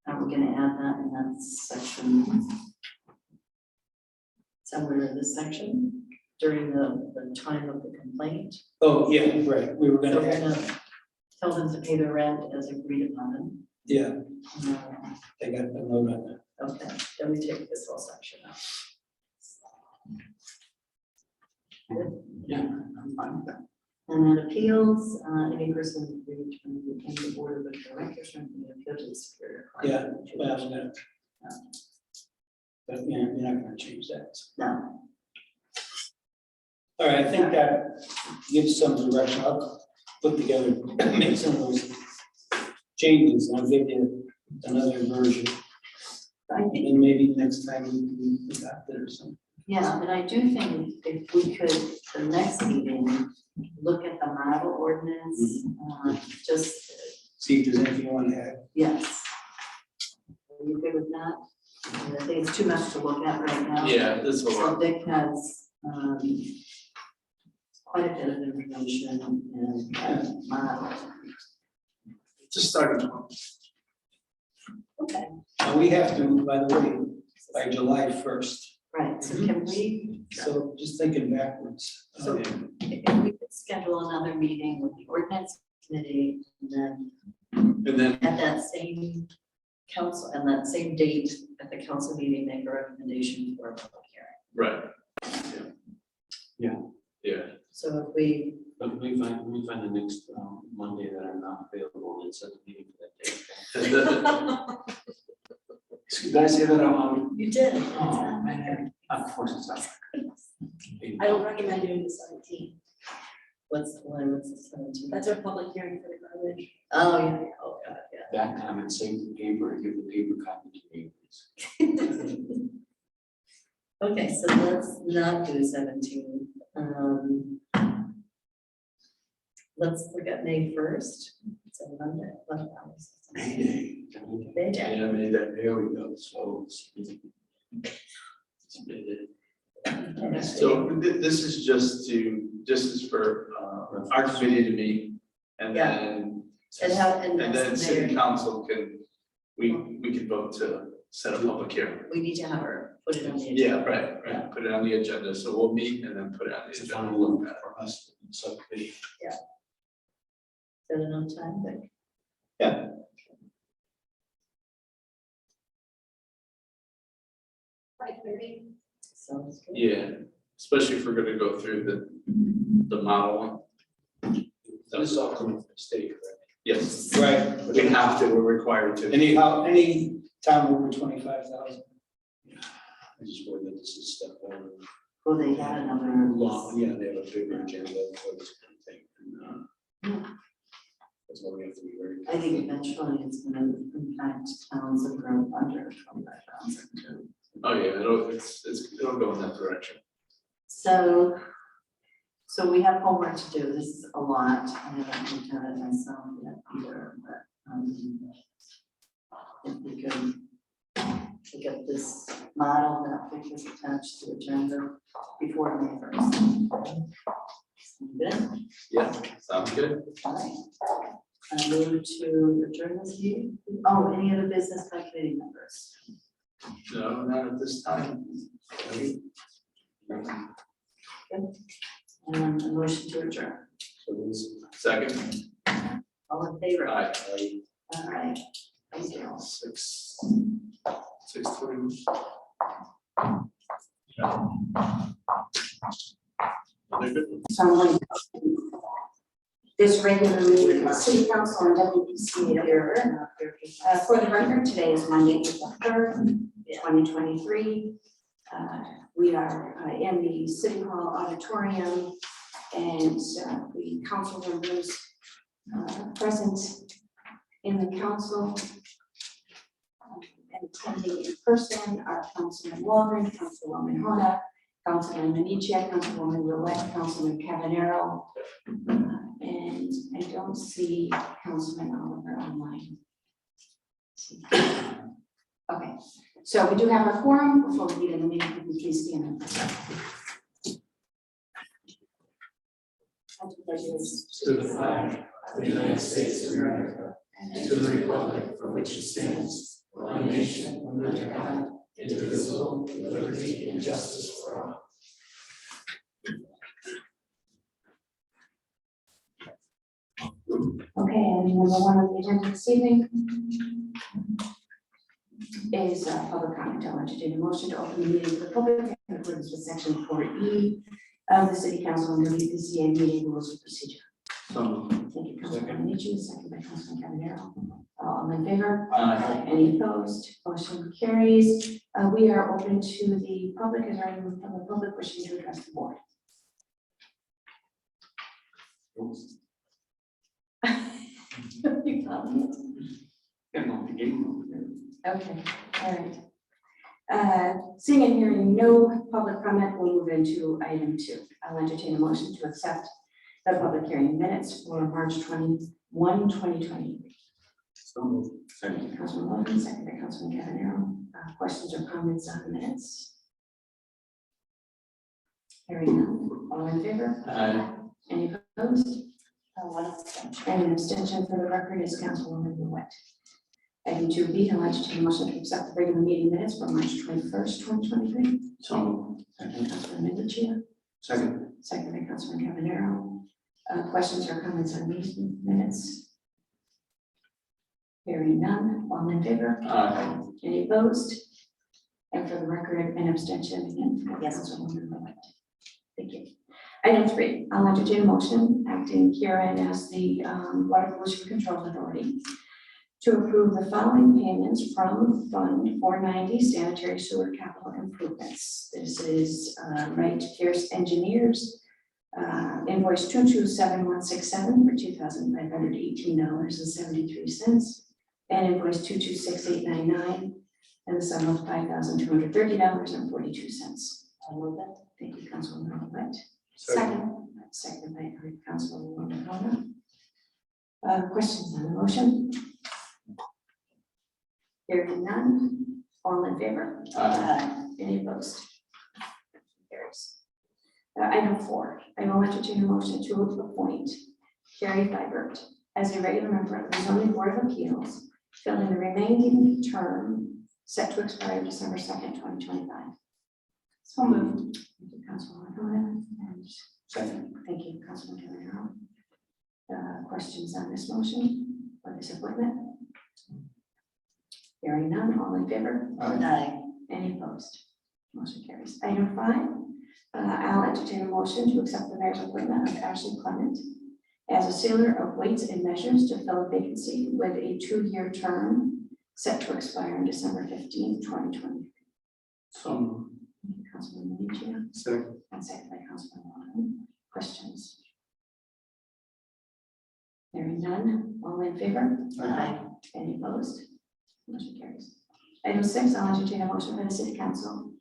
Are we gonna add that in that section? Somewhere in this section, during the time of the complaint? Oh, yeah, right, we were So gonna we're add, gonna tell them to pay their rent as agreed upon. yeah, No, I got a note on that. okay, then we take this whole section out. Yeah, I'm fine with that. And then appeals, any person who returns within the board of directors from the appeal to the superior court. Yeah, well, I'm gonna. But yeah, you're not gonna change that. No, All right, I think that gives some direction. I'll put together, make some of those changes, and I'll give you another version. I think, And maybe next time we adopt it or something. Yeah, and I do think if we could, the next meeting, look at the model ordinance, just, See if there's anything you want to add. yes. Are you good with that? I think it's too much to look at right now. Yeah, this is a So lot. Vic has, quite a bit of information and, model. Just starting point. Okay, And we have to, by the way, by July 1st. right, so can we, So just thinking backwards. So- if we could schedule another meeting with the ordinance committee, and then And then, at that same council, and that same date at the council meeting, make a recommendation for a public hearing. right. Yeah. Yeah. So if we, But we find the next Monday that I'm not available and set the meeting for that day. Did I say that out loud? you did. Oh, man. Of course it's not. I don't recommend doing the 17th. What's the 17th? That's our public hearing for the garbage. Oh, yeah, oh, God, yeah. That time and save the paper and give the paper copy to me, please. Okay, so let's not do 17. Let's look at May 1st. It's a Monday. What hours? Mayday. May Day. Yeah, I mean, that, There we go, so. so this is just to, this is for, our committee to meet, and Yeah. then. And then as city mayor, council can, we can vote to set a public hearing. we need to have her put it on the agenda. Yeah, right, put it on the agenda, so we'll meet and then put it on the It's a agenda. fun look for us, subcommittee. Is that enough time, Vic? Yeah. Sounds good. Yeah, especially if we're gonna go through the model one. This is all coming from the state, correct? Yes, Right. we have to, we're required to. Any time over 25,000. I just worry that this is step one. Well, they had another. Long, yeah, they have a bigger agenda for this kind of thing. And, that's why we have to be very. I think eventually it's gonna impact towns that are under 25,000 too. Oh, yeah, it'll go in that direction. So we have homework to do. This is a lot. I haven't looked at it myself yet either, but if we can look at this model that we was attached to the agenda before May 1st. Good, Yeah, sounds good. all right. I move to adjourn this meeting. Oh, any other business by committee members? No, not at this time. And a motion to adjourn. Second. All in favor? Aye. All right. Thank you. 6:20. This regular meeting of the City Council and WPCA here. For the record, today is Monday, April 3rd, 2023. We are in the City Hall auditorium, and the council members present in the council and attending in person are Councilman Waldron, Councilwoman Hona, Councilman Minichia, Councilwoman Roulette, Councilman Cavanero, and I don't see Councilman Oliver online. Okay, so we do have a quorum. Before we begin the meeting, could we please stand up? To the flag of the United States of America and to the republic for which it stands, one nation, under God, indivisible, with liberty and justice for all. Okay, and number one on the agenda this evening is public comment. I'll entertain a motion to open the meeting to the public in accordance with section 4E of the City Council and WPCA meeting rules of procedure. Thank you, Councilman Minichi, second by Councilman Cavanero. All in favor? Any opposed? Motion carries. We are open to the public. Is there anyone from the public wishing to address the board? You comment? Yeah, no, the game. Okay, all right. Seeing and hearing no public comment, we'll move into item 2. I'll entertain a motion to accept the public hearing minutes for March 21, 2023. So moved. Second, Councilman Logan, second by Councilman Cavanero. Questions or comments on the minutes? Hearing none, all in favor? Any opposed? One abstention. And an abstention for the record is Councilwoman Lewitt. Item 2B, I'll entertain a motion to accept the regular meeting minutes for March 21st, 2023. So moved. Second, Councilman Minichia, Second. second by Councilman Cavanero. Questions or comments on these minutes? Hearing none, all in favor? Any opposed? And for the record, an abstention again for Councilwoman Lewitt. Thank you. Item 3, I'll entertain a motion acting herein as the Water Pollution Control Authority to approve the following payments from Fund 490 Sanitary Sewer Capital Improvements. This is Wright Pierce Engineers, invoice 227167 for $2,518.73, and invoice 226899 and the sum of $5,230.42. I'll move it. Thank you, Councilwoman Lewitt. Second. Second by Councilwoman Mona. Questions on the motion? Hearing none, all in favor? Any opposed? Carries. Item 4, I will entertain a motion to appoint Carrie Vibert as a regular member of the Zoning Board of Appeals, filling the remaining term set to expire December 2nd, 2025. So moved. Thank you, Councilwoman Mona, and Second. thank you, Councilman Cavanero. Questions on this motion or this appointment? Hearing none, all in favor? Aye. Any opposed? Motion carries. Item 5, I'll entertain a motion to accept the mayor's appointment of Ashley Clement as a sealer of weights and measures to fill a vacancy with a 2-year term set to expire on December 15, 2020. So moved. Councilman Minichia, Second. and second by Councilman Warren. Questions? Hearing none, all in favor? Aye. Any opposed? Motion carries. Item 6, I'll entertain a motion by the City Council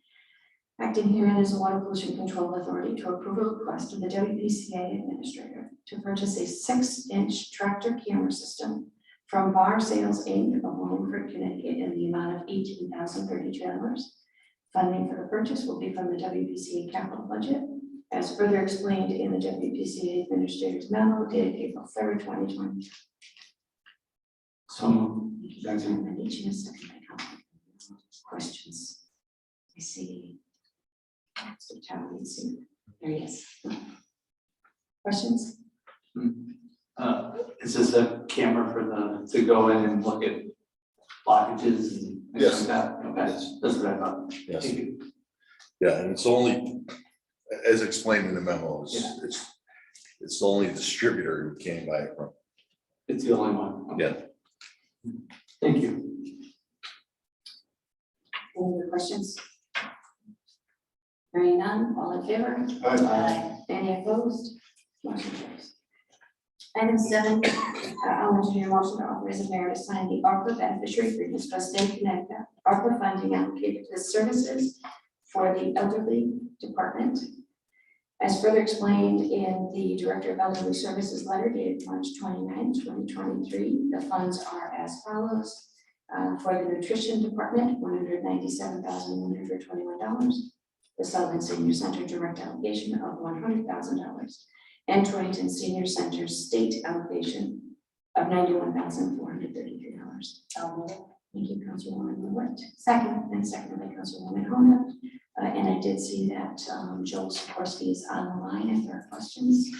acting herein as a Water Pollution Control Authority to approve a request of the WPCA Administrator to purchase a 6-inch tractor camera system from Bar Sales Inc. of Wallingford, Connecticut in the amount of $18,032. Funding for the purchase will be from the WPCA capital budget, as further explained in the WPCA Administrator's memo dated April 3rd, 2020. So moved. Councilman Minichia, second by Councilman. Questions? I see. Mr. Town, there he is. Questions? Is this a camera for to go in and look at blockages and things Yes. like that? Okay, Yes. that's what I thought. Yes, Thank you. yeah, and it's only, as explained in the memo, it's the only distributor who came by it from. It's the only one. Okay. Yeah. Thank you. Any other questions? Hearing none, all in favor? Aye. Any opposed? Motion carries. Item 7, I'll entertain a motion to authorize the mayor to sign the ARPA beneficiary agreements for State of Connecticut, ARPA funding allocated to the services for the elderly department. As further explained in the Director of Elderly Services letter dated March 29, 2023, the funds are as follows. For the nutrition department, $197,121. The Sullivan Senior Center direct allocation of $100,000. And Torrington Senior Center state allocation of $91,433. I'll move it. Thank you, Councilwoman Lewitt. Second, and second by Councilwoman Hona. And I did see that Joel Sikorsky is on the line if there are questions.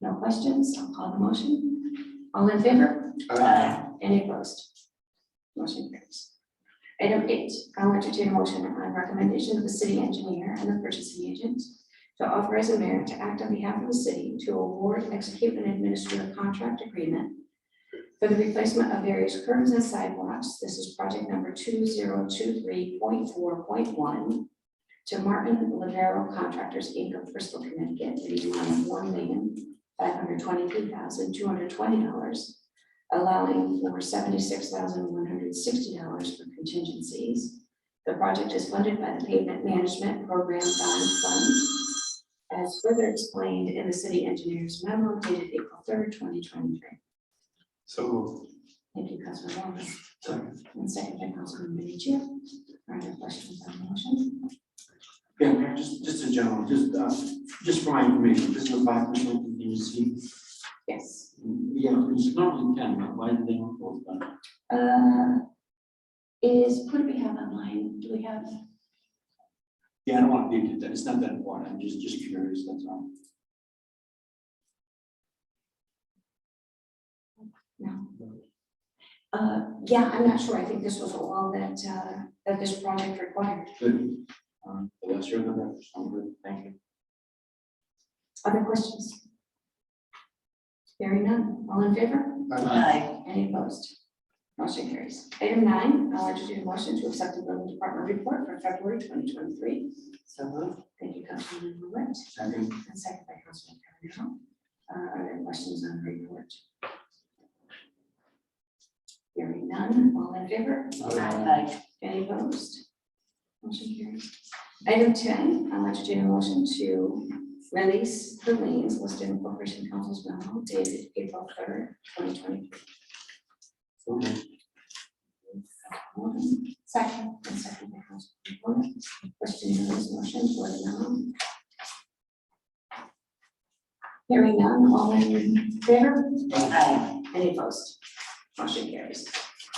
No questions, I'll call the motion. All in favor? Any opposed? Motion carries. Item 8, I'll entertain a motion on recommendation of the city engineer and the purchasing agent to authorize the mayor to act on behalf of the city to award, execute, and administer a contract agreement for the replacement of various curbs and sidewalks. This is project number 2023.4.1 to Martin Lavero Contractors Inc. of Bristol, Connecticut, in the amount of $1,523,220 allowing for $76,160 for contingencies. The project is funded by the Pavement Management Program Bond Fund, as further explained in the city engineer's memo dated April 3rd, 2023. So. Thank you, Councilman Walker. And second by Councilman Minichia. Are there questions on the motion? Yeah, Mayor, just in general, just for my information, this is a 5% contingency. Yes. Yeah, it's normally 10, but why did they not vote that? What do we have online? Do we have? Yeah, I don't want to be that. It's not that important. I'm just curious. That's all. No. Yeah, I'm not sure. I think this was all that this project required. Good. Yes, you're good. I'm good. Thank you. Other questions? Hearing none. All in favor? Aye. Any opposed? Motion carries. Item 9, I'll entertain a motion to accept the building department report for February 2023. So moved. Thank you, Councilman Lewitt. Second. And second by Councilman Carabello. Are there questions on the report? Hearing none. All in favor? Aye. Any opposed? Motion carries. Item 10, I'll entertain a motion to release the liens listed in Corporation Council's memo dated April 3rd, 2023. Second, and second by Councilman Porter. Questions on this motion for the memo? Hearing none, all in favor? Aye. Any opposed? Motion carries.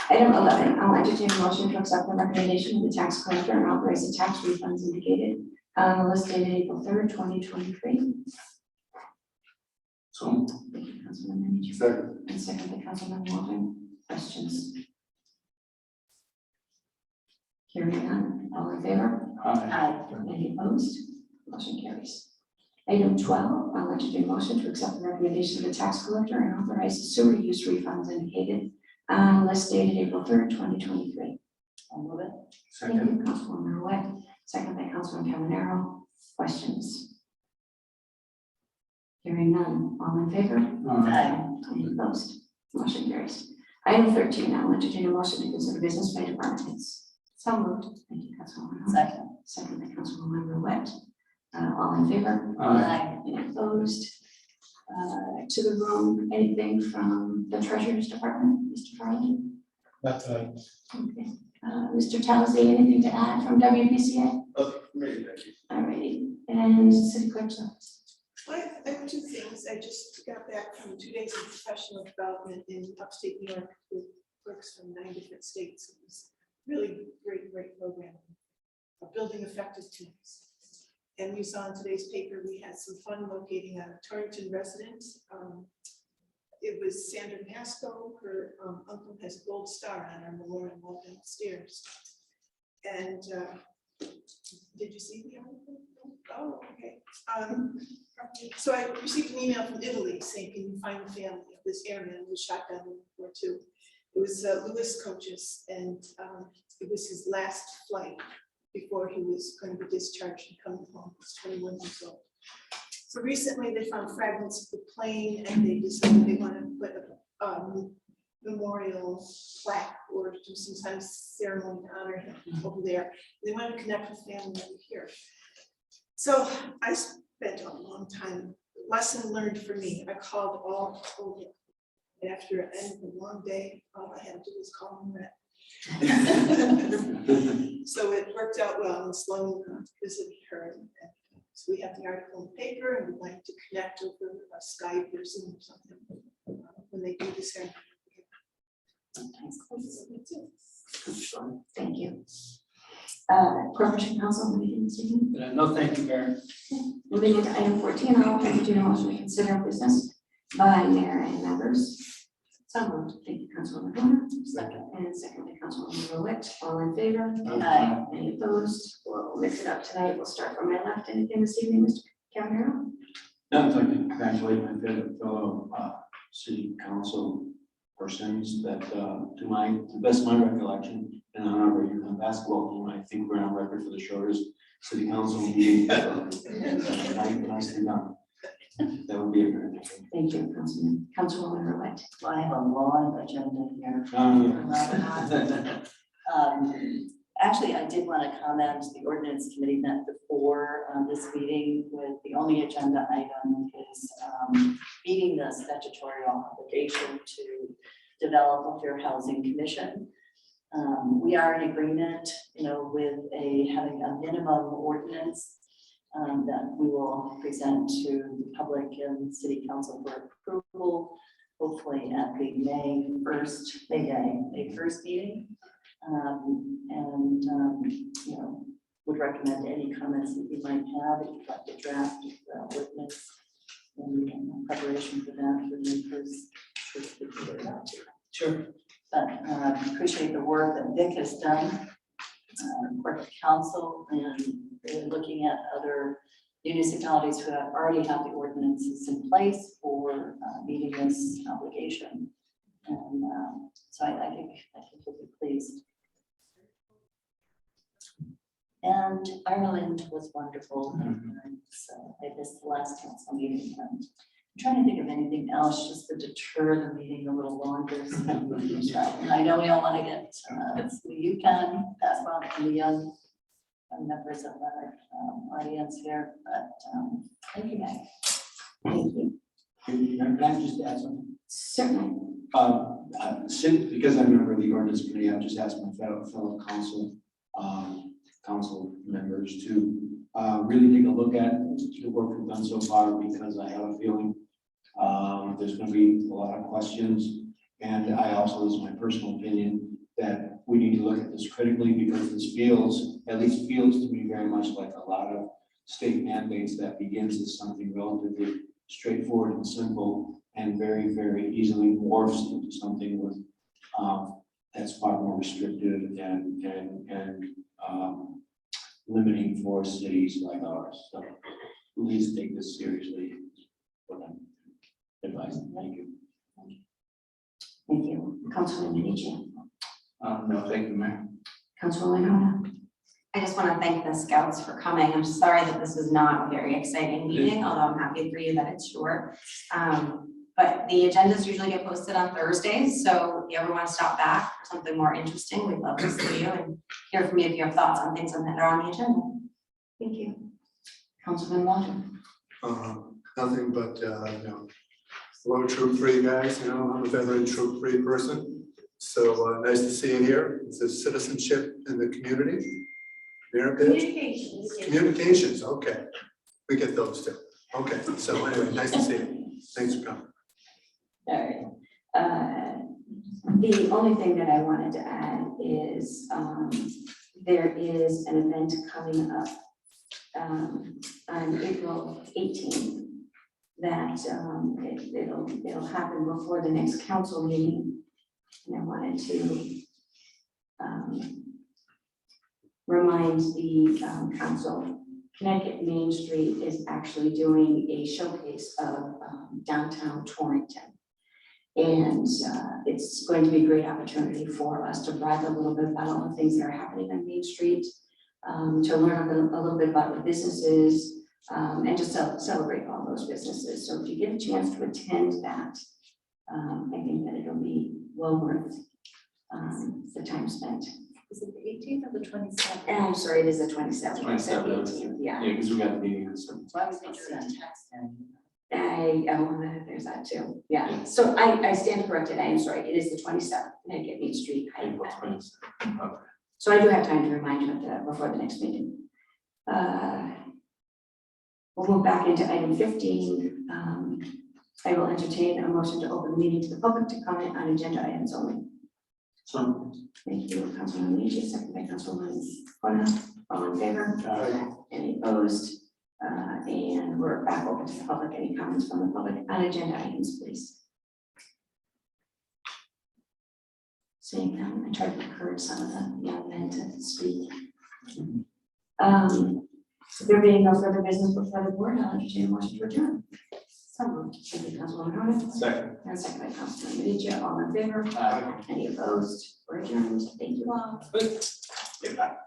Item 11, I'll entertain a motion to accept the recommendation of the tax collector and authorize the tax refunds indicated on the list dated April 3rd, 2023. So. Thank you, Councilman Manager. Second. And second by Councilman Walton. Questions? Hearing none, all in favor? Aye. Any opposed? Motion carries. Item 12, I'll entertain a motion to accept the recommendation of the tax collector and authorize the sewer use refunds indicated on the list dated April 3rd, 2023. I'll move it. Thank you, Councilwoman Ruette. Second by Councilman Cavanero. Questions? Hearing none, all in favor? Aye. Any opposed? Motion carries. Item 13, I'll entertain a motion to consider business by department heads. So moved. Thank you, Councilwoman. Second. Second by Councilwoman Ruette. All in favor? Aye. Any opposed? To the room, anything from the Treasurer's Department, Mr. Farley? That's right. Okay. Mr. Talzey, anything to add from WPCA? Maybe, thank you. All righty. And City Clerk's office. I have two things. I just got back from 2 days of professional development in upstate New York with clerks from 9 different states. It was really great program of building effective teams. And we saw in today's paper, we had some fun locating a Torrington resident. It was Sandra Pasco. Her uncle has a gold star on our memorial wall downstairs. And did you see the article? Oh, okay. So I received an email from Italy saying, can you find the family of this airman who was shot down in World War II? It was Louis Coaches, and it was his last flight before he was going to be discharged and coming home. He was 21 years old. So recently they found fragments of the plane, and they decided they want to put a memorial plaque or do some kind of ceremony to honor him over there. They wanted to connect with family over here. So I spent a long time, lesson learned for me. I called all over. And after the end of a long day, all I had to do was call them back. So it worked out well, and Sloan visited her. And so we have the article in the paper, and we'd like to connect over Skype or Zoom or something when they do this ceremony. Thank you. Corporation Council, meeting this evening. No, thank you, Mayor. Moving into item 14, I'll entertain a motion to consider business by mayor and members. So moved. Thank you, Councilwoman Horner. Second. And second by Councilwoman Ruette. All in favor? Aye. Any opposed? We'll mix it up tonight. We'll start from my left. Anything this evening, Mr. Cavanero? No, I'd like to congratulate my fellow city council persons that, to the best of my recollection, and on our UConn basketball team, I think we're on record for the shortest city council meeting ever. Nicely done. That would be a very nice. Thank you, Councilman. Councilwoman Ruette. I have a long agenda here. Actually, I did want to comment, the ordinance committee met before this meeting with the only agenda item is meeting the statutory obligation to develop a fair housing commission. We are in agreement, with having a minimum ordinance that we will present to the public and city council for approval, hopefully at the May 1st meeting. Would recommend any comments that you might have if you'd like to draft the ordinance in preparation for that for the first. Sure. But appreciate the work that Vic has done, work with council, and really looking at other municipalities who already have the ordinances in place for meeting this obligation. And so I think we'll be pleased. And Ireland was wonderful. So I missed the last council meeting. I'm trying to think of anything else just to deter the meeting a little longer. So I know we all want to get, you can pass on to the young members of our audience here, but thank you, Meg. Thank you. Can I just add something? Certainly. Because I'm a member of the ordinance committee, I've just asked my fellow council members to really take a look at the work we've done so far, because I have a feeling there's going to be a lot of questions. And I also, this is my personal opinion, that we need to look at this critically, because this at least feels to me very much like a lot of state mandates that begins as something relatively straightforward and simple, and very, very easily morphs into something with that's far more restrictive and limiting for cities like ours. So please take this seriously. What I'm advising. Thank you. Thank you. Councilwoman Medici. No, thank you, Mayor. Councilwoman Hona. I just want to thank the scouts for coming. I'm sorry that this was not a very exciting meeting, although I'm happy for you that it's short. But the agendas usually get posted on Thursdays, so if you ever want to stop back for something more interesting, we'd love to see you and hear from you if you have thoughts on things that are on the agenda. Thank you. Councilman Walter. Nothing but, hello troop 3 guys, I'm a veteran troop 3 person. So nice to see you here. It's a citizenship in the community. Communications, okay. We get those too. Okay, so anyway, nice to see you. Thanks for coming. All right. The only thing that I wanted to add is there is an event coming up on April 18th that it'll happen before the next council meeting. And I wanted to remind the council, Connecticut Main Street is actually doing a showcase of downtown Torrington. And it's going to be a great opportunity for us to brag a little bit about all the things that are happening on Main Street, to learn a little bit about the businesses, and just celebrate all those businesses. So if you get a chance to attend that, I think that it'll be well worth the time spent. Is it the 18th or the 27th? And I'm sorry, it is the 27th. I said 27th. 18th, yeah. Yeah, because we got the meeting on some. Why was it doing text then? There's that too. Yeah. So I stand corrected. I am sorry. It is the 27th. Connecticut Main Street. April 27th. Okay. So I do have time to remind you of that before the next meeting. We'll move back into item 15. I will entertain a motion to open the meeting to the public to comment on agenda items only. So, Thank you, Councilman Medici, second by Councilwoman Hona. All in favor? Any opposed? And we're back open to the public. Any comments from the public on agenda items, please? Seeing none, I tried to encourage some of the young men to speak. There being no further business before the board, I'll entertain a motion to adjourn. So moved. Thank you, Councilwoman Hona. second. And second by Councilman Medici. All in favor? Any opposed? We're adjourned. Thank you all. Get back.